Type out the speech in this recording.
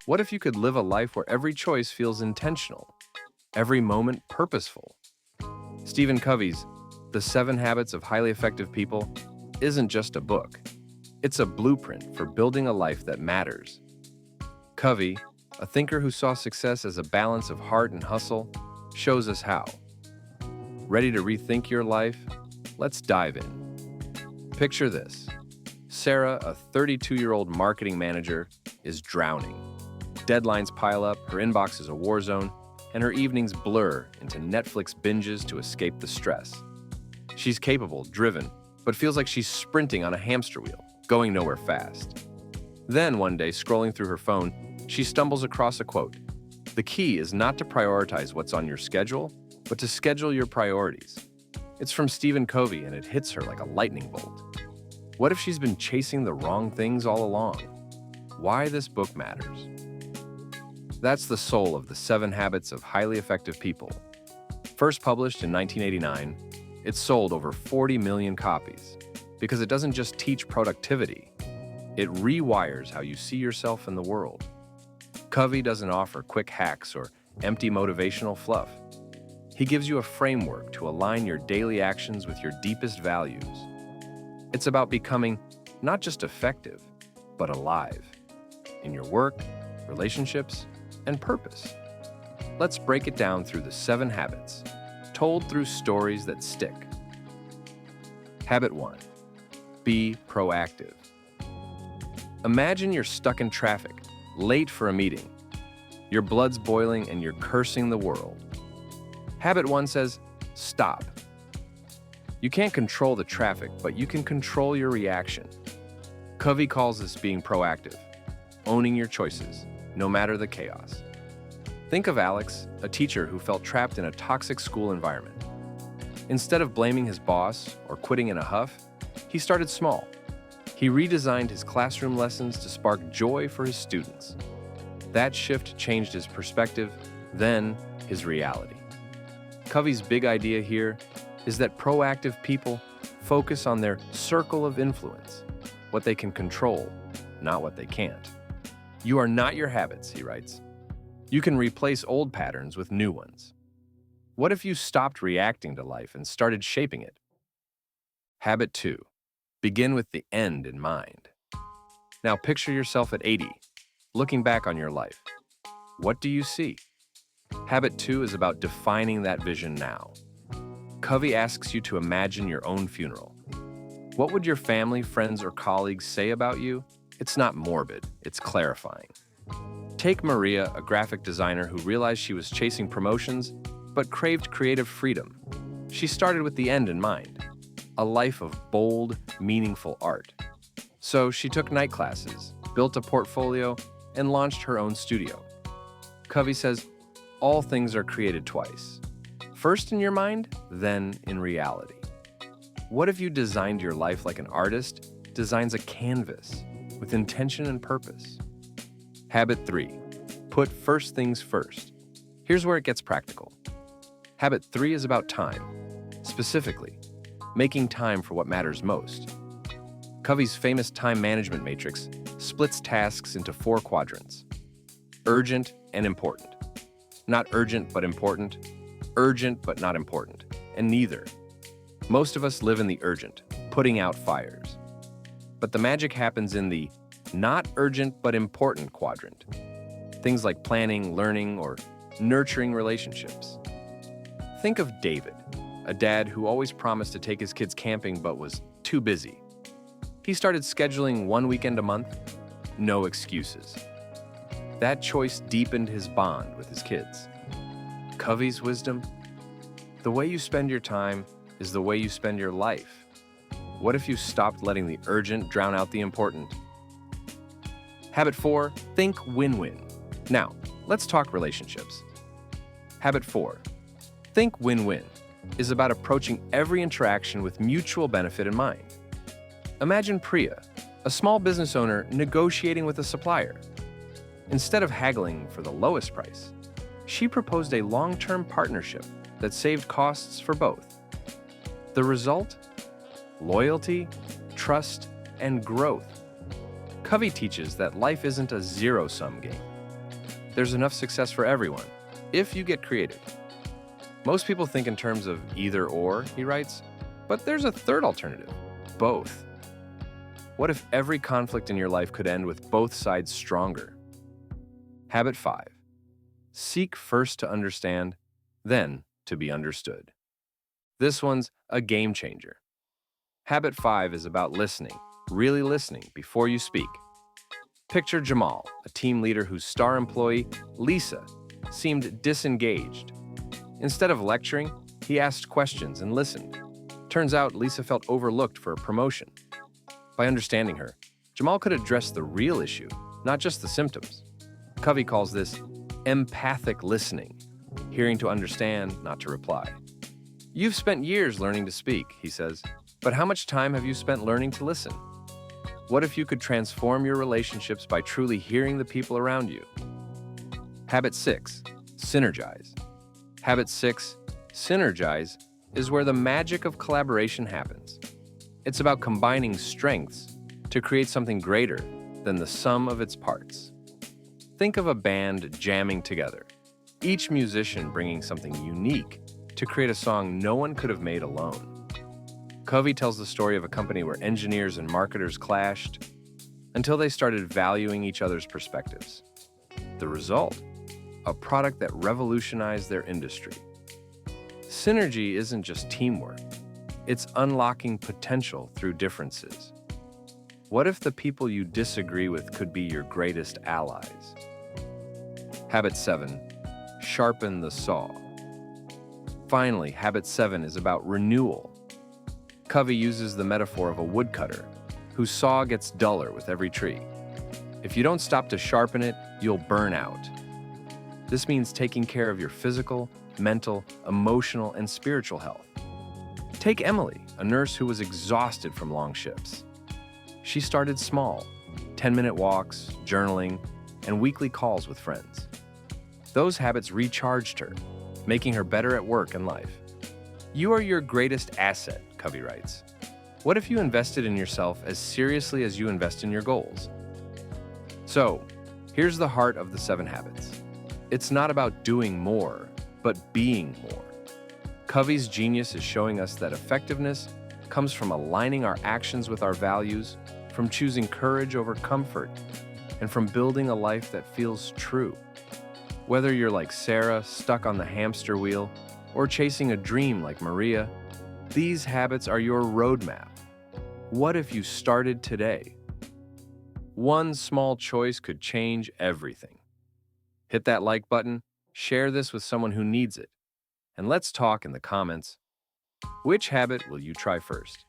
What if you could live a life where every choice feels intentional, every moment purposeful? Stephen Covey's The 7 Habits of Highly Effective People isn't just a book. It's a blueprint for building a life that matters. Covey, a thinker who saw success as a balance of heart and hustle, shows us how. Ready to rethink your life? Let's dive in. Picture this. Sarah, a 32-year-old marketing manager, is drowning. Deadlines pile up, her inbox is a war zone, and her evenings blur into Netflix binges to escape the stress. She's capable, driven, but feels like she's sprinting on a hamster wheel, going nowhere fast. Then one day, scrolling through her phone, she stumbles across a quote. The key is not to prioritize what's on your schedule, but to schedule your priorities. It's from Stephen Covey, and it hits her like a lightning bolt. What if she's been chasing the wrong things all along? Why this book matters. That's the soul of the 7 Habits of Highly Effective People. First published in 1989, it sold over 40 million copies because it doesn't just teach productivity, it rewires how you see yourself in the world. Covey doesn't offer quick hacks or empty motivational fluff. He gives you a framework to align your daily actions with your deepest values. It's about becoming not just effective, but alive in your work, relationships, and purpose. Let's break it down through the 7 habits, told through stories that stick. Habit 1. Be proactive. Imagine you're stuck in traffic, late for a meeting. Your blood's boiling and you're cursing the world. Habit 1 says, stop. You can't control the traffic, but you can control your reaction. Covey calls this being proactive, owning your choices, no matter the chaos. Think of Alex, a teacher who felt trapped in a toxic school environment. Instead of blaming his boss or quitting in a huff, he started small. He redesigned his classroom lessons to spark joy for his students. That shift changed his perspective, then his reality. Covey's big idea here is that proactive people focus on their circle of influence, what they can control, not what they can't. You are not your habits, he writes. You can replace old patterns with new ones. What if you stopped reacting to life and started shaping it? Habit 2. Begin with the end in mind. Now picture yourself at 80, looking back on your life. What do you see? Habit 2 is about defining that vision now. Covey asks you to imagine your own funeral. What would your family, friends, or colleagues say about you? It's not morbid, it's clarifying. Take Maria, a graphic designer who realized she was chasing promotions, but craved creative freedom. She started with the end in mind, a life of bold, meaningful art. So she took night classes, built a portfolio, and launched her own studio. Covey says, all things are created twice. First in your mind, then in reality. What if you designed your life like an artist designs a canvas with intention and purpose? Habit 3. Put first things first. Here's where it gets practical. Habit 3 is about time. Specifically, making time for what matters most. Covey's famous time management matrix splits tasks into 4 quadrants. Urgent and important. Not urgent but important. Urgent but not important. And neither. Most of us live in the urgent, putting out fires. But the magic happens in the not urgent but important quadrant. Things like planning, learning, or nurturing relationships. Think of David, a dad who always promised to take his kids camping but was too busy. He started scheduling 1 weekend a month. No excuses. That choice deepened his bond with his kids. Covey's wisdom? The way you spend your time is the way you spend your life. What if you stopped letting the urgent drown out the important? Habit 4, think win-win. Now, let's talk relationships. Habit 4, think win-win is about approaching every interaction with mutual benefit in mind. Imagine Priya, a small business owner negotiating with a supplier. Instead of haggling for the lowest price, she proposed a long-term partnership that saved costs for both. The result? Loyalty, trust, and growth. Covey teaches that life isn't a zero-sum game. There's enough success for everyone, if you get creative. Most people think in terms of either or, he writes, but there's a third alternative, both. What if every conflict in your life could end with both sides stronger? Habit 5. Seek first to understand, then to be understood. This one's a game changer. Habit 5 is about listening, really listening before you speak. Picture Jamal, a team leader whose star employee, Lisa, seemed disengaged. Instead of lecturing, he asked questions and listened. Turns out Lisa felt overlooked for a promotion. By understanding her, Jamal could address the real issue, not just the symptoms. Covey calls this empathic listening, hearing to understand, not to reply. You've spent years learning to speak, he says, but how much time have you spent learning to listen? What if you could transform your relationships by truly hearing the people around you? Habit 6. Synergize. Habit 6. Synergize is where the magic of collaboration happens. It's about combining strengths to create something greater than the sum of its parts. Think of a band jamming together, each musician bringing something unique to create a song no one could have made alone. Covey tells the story of a company where engineers and marketers clashed until they started valuing each other's perspectives. The result? A product that revolutionized their industry. Synergy isn't just teamwork. It's unlocking potential through differences. What if the people you disagree with could be your greatest allies? Habit 7. Sharpen the saw. Finally, Habit 7 is about renewal. Covey uses the metaphor of a woodcutter whose saw gets duller with every tree. If you don't stop to sharpen it, you'll burn out. This means taking care of your physical, mental, emotional, and spiritual health. Take Emily, a nurse who was exhausted from long shifts. She started small, 10-minute walks, journaling, and weekly calls with friends. Those habits recharged her, making her better at work and life. You are your greatest asset, Covey writes. What if you invested in yourself as seriously as you invest in your goals? So, here's the heart of the 7 habits. It's not about doing more, but being more. Covey's genius is showing us that effectiveness comes from aligning our actions with our values, from choosing courage over comfort, and from building a life that feels true. Whether you're like Sarah, stuck on the hamster wheel, or chasing a dream like Maria, these habits are your roadmap. What if you started today? One small choice could change everything. Hit that like button, share this with someone who needs it, and let's talk in the comments. Which habit will you try first?